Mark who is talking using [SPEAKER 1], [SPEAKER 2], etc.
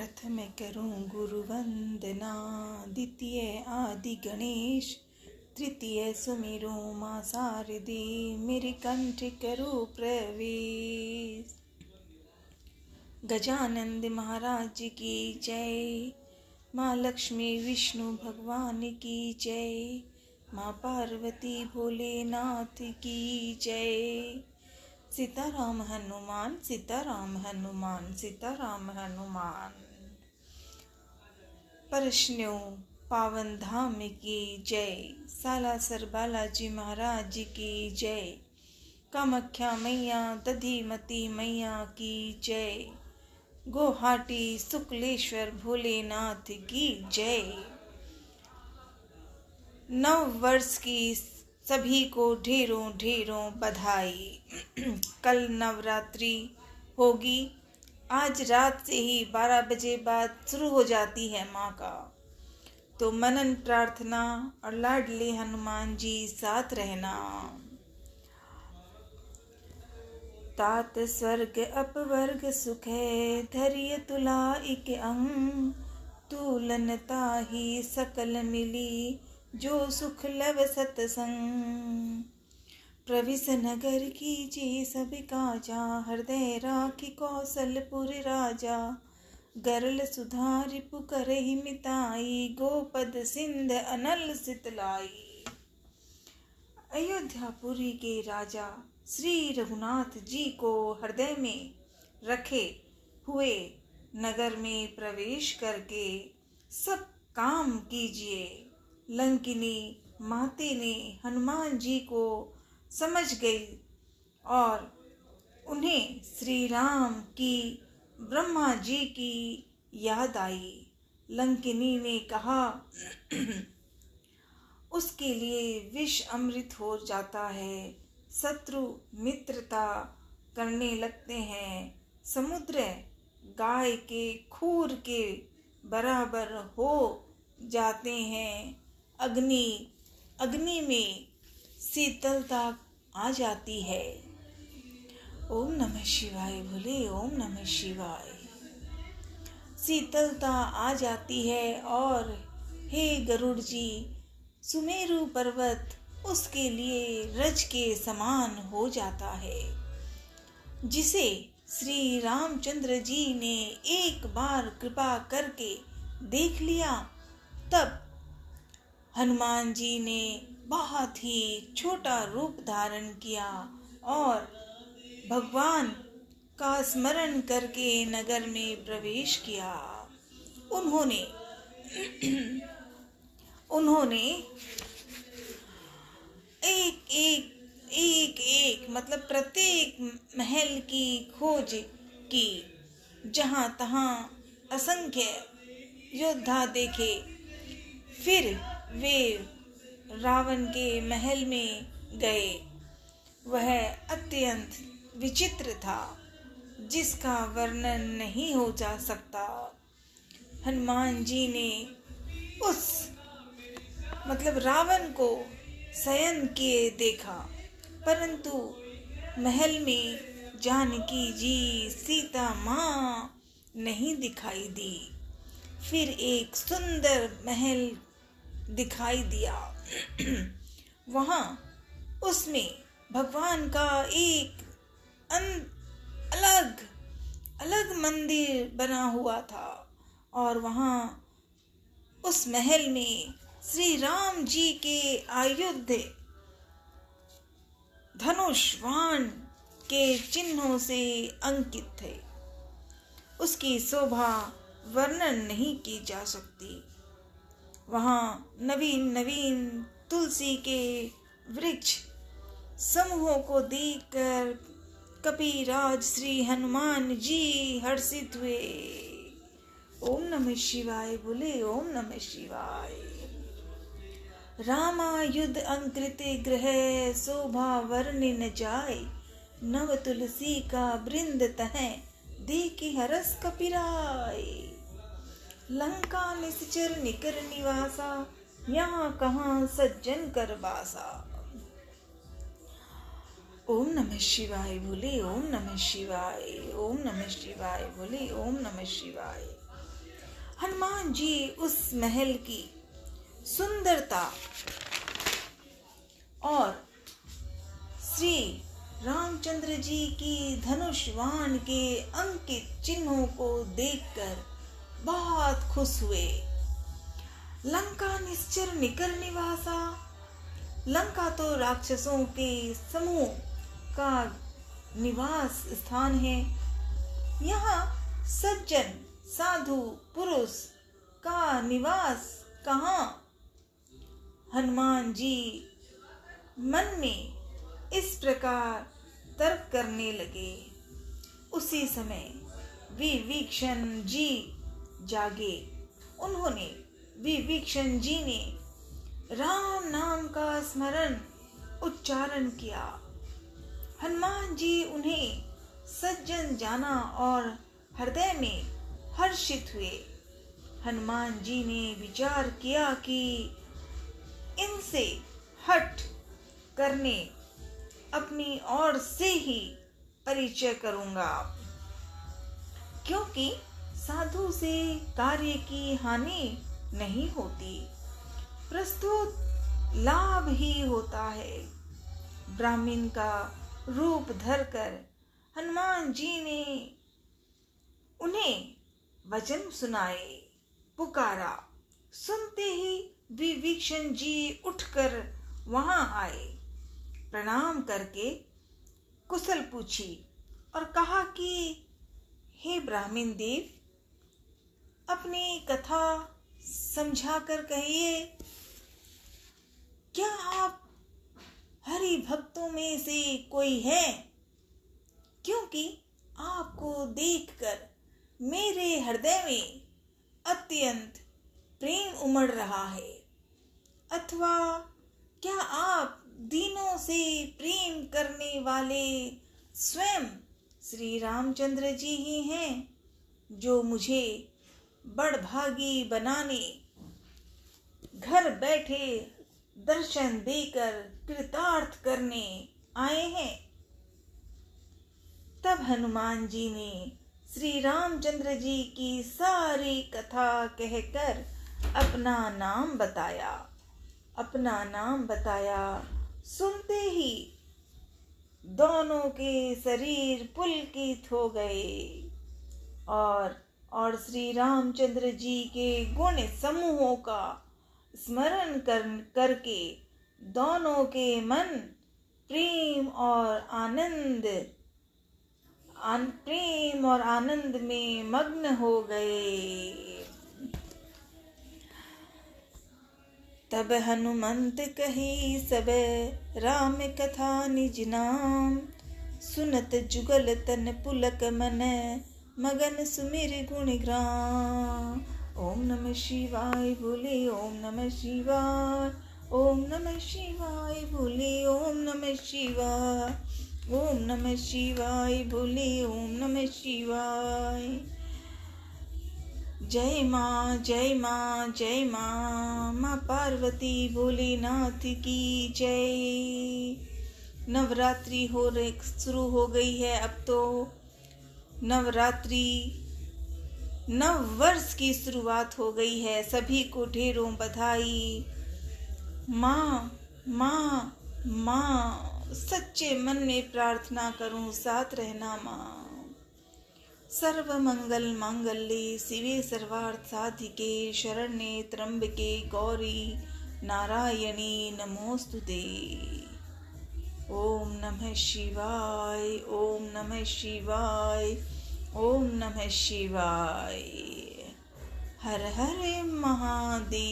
[SPEAKER 1] प्रथम करूं गुरु वंदना, द्वितीय आदि गणेश, तृतीय सुमिरो मां शारदे, मेरे कंठ करो प्रवेश। गजानंद महाराज की जय, माँ लक्ष्मी विष्णु भगवान की जय, माँ पार्वती भोलेनाथ की जय। सीताराम हनुमान, सीताराम हनुमान, सीताराम हनुमान। परशन्यों पावन धाम की जय, सालासर बालाजी महाराज की जय, कामाख्या मैया दधिमती मैया की जय, गुवाहाटी शुक्लेश्वर भोलेनाथ की जय। नव वर्ष की सभी को ढेरों ढेरों बधाई। कल नवरात्रि होगी। आज रात से ही 12 बजे बाद शुरू हो जाती है माँ का। तो मनन प्रार्थना और लाडले हनुमान जी साथ रहना। तात स्वर्ग अपवर्ग सुख है, धैर्य तुला इक अंग, तुलन ताहि सकल मिली, जो सुख लव सतसंग। प्रविश नगर कीजे सब काजा, हृदय राखी कौशलपुर राजा, गरल सुधारि पुकरहि मिताई, गोपद सिंध अनल सितलाई। अयोध्यापुरी के राजा श्री रघुनाथ जी को हृदय में रखे हुए नगर में प्रवेश करके सब काम कीजिए। लंकिनी माते ने हनुमान जी को समझ गई और उन्हें श्री राम की ब्रह्मा जी की याद आई। लंकिनी ने कहा उसके लिए विष अमृत हो जाता है, शत्रु मित्रता करने लगते हैं, समुद्र गाय के खूर के बराबर हो जाते हैं, अग्नि में शीतलता आ जाती है। ओम नमः शिवाय बोले, ओम नमः शिवाय। शीतलता आ जाती है और हे गरुड़ जी, सुमेरु पर्वत उसके लिए रज के समान हो जाता है। जिसे श्री रामचंद्र जी ने एक बार कृपा करके देख लिया, तब हनुमान जी ने बहुत ही छोटा रूप धारण किया और भगवान का स्मरण करके नगर में प्रवेश किया। उन्होंने एक मतलब प्रत्येक महल की खोज की, जहां तहां असंख्य योद्धा देखे। फिर वे रावण के महल में गए। वह अत्यंत विचित्र था, जिसका वर्णन नहीं हो जा सकता। हनुमान जी ने उस रावण को शयन किए देखा, परंतु महल में जानकी जी सीता माँ नहीं दिखाई दी। फिर एक सुंदर महल दिखाई दिया। वहां उसमें भगवान का एक अलग मंदिर बना हुआ था और वहां उस महल में श्री राम जी के आयुध धनुष बाण के चिन्हों से अंकित थे। उसकी शोभा वर्णन नहीं की जा सकती। वहां नवीन तुलसी के वृक्ष समूहों को देखकर कपिराज श्री हनुमान जी हर्षित हुए। ओम नमः शिवाय बोले, ओम नमः शिवाय। रामायुध अंकृत ग्रह, शोभा वर्णि न जाय, नव तुलसी का वृंद तह, देखि हरस कपिराय। लंका निश्चर निकर निवासा, यहाँ कहाँ सज्जन कर बासा। ओम नमः शिवाय बोले, ओम नमः शिवाय, ओम नमः शिवाय बोले, ओम नमः शिवाय। हनुमान जी उस महल की सुंदरता और श्री रामचंद्र जी की धनुष बाण के अंकित चिन्हों को देखकर बहुत खुश हुए। लंका निश्चर निकर निवासा, लंका तो राक्षसों के समूह का निवास स्थान है। यहाँ सज्जन साधु पुरुष का निवास कहाँ? हनुमान जी मन में इस प्रकार तर्क करने लगे। उसी समय विभीषण जी जागे। विभीषण जी ने राम नाम का स्मरण उच्चारण किया। हनुमान जी उन्हें सज्जन जाना और हृदय में हर्षित हुए। हनुमान जी ने विचार किया कि इनसे हट करने अपनी ओर से ही परिचय करूंगा, क्योंकि साधु से कार्य की हानि नहीं होती, प्रस्तुत लाभ ही होता है। ब्राह्मण का रूप धरकर हनुमान जी ने उन्हें वचन सुनाए, पुकारा। सुनते ही विभीषण जी उठकर वहां आए, प्रणाम करके कुशल पूछी और कहा कि हे ब्राह्मण देव, अपनी कथा समझाकर कहिए, क्या आप हरि भक्तों में से कोई है? क्योंकि आपको देखकर मेरे हृदय में अत्यंत प्रेम उमड़ रहा है। अथवा क्या आप दीनों से प्रेम करने वाले स्वयं श्री रामचंद्र जी ही हैं, जो मुझे बड़भागी बनाने घर बैठे दर्शन देकर कृतार्थ करने आए हैं? तब हनुमान जी ने श्री रामचंद्र जी की सारी कथा कहकर अपना नाम बताया। सुनते ही दोनों के शरीर पुलकित हो गए और श्री रामचंद्र जी के गुण समूहों का स्मरण करके दोनों के मन प्रेम और आनंद में मग्न हो गए। तब हनुमंत कही सब राम कथा निज नाम, सुनत जुगल तन पुलक मन मगन सुमिर गुण ग्राम। ओम नमः शिवाय बोले, ओम नमः शिवाय, ओम नमः शिवाय बोले, ओम नमः शिवाय, ओम नमः शिवाय बोले, ओम नमः शिवाय। जय माँ, जय माँ, जय माँ, माँ पार्वती भोलेनाथ की जय। नवरात्रि शुरू हो गई है। अब तो नवरात्रि नव वर्ष की शुरुआत हो गई है। सभी को ढेरों बधाई। माँ माँ माँ, सच्चे मन में प्रार्थना करूं, साथ रहना माँ। सर्व मंगल मांगल्ये शिवे सर्वार्थ साधिके, शरण्ये त्र्यंबके गौरी नारायणी नमोस्तुते। ओम नमः शिवाय, ओम नमः शिवाय, ओम नमः शिवाय। हर हर महादेव।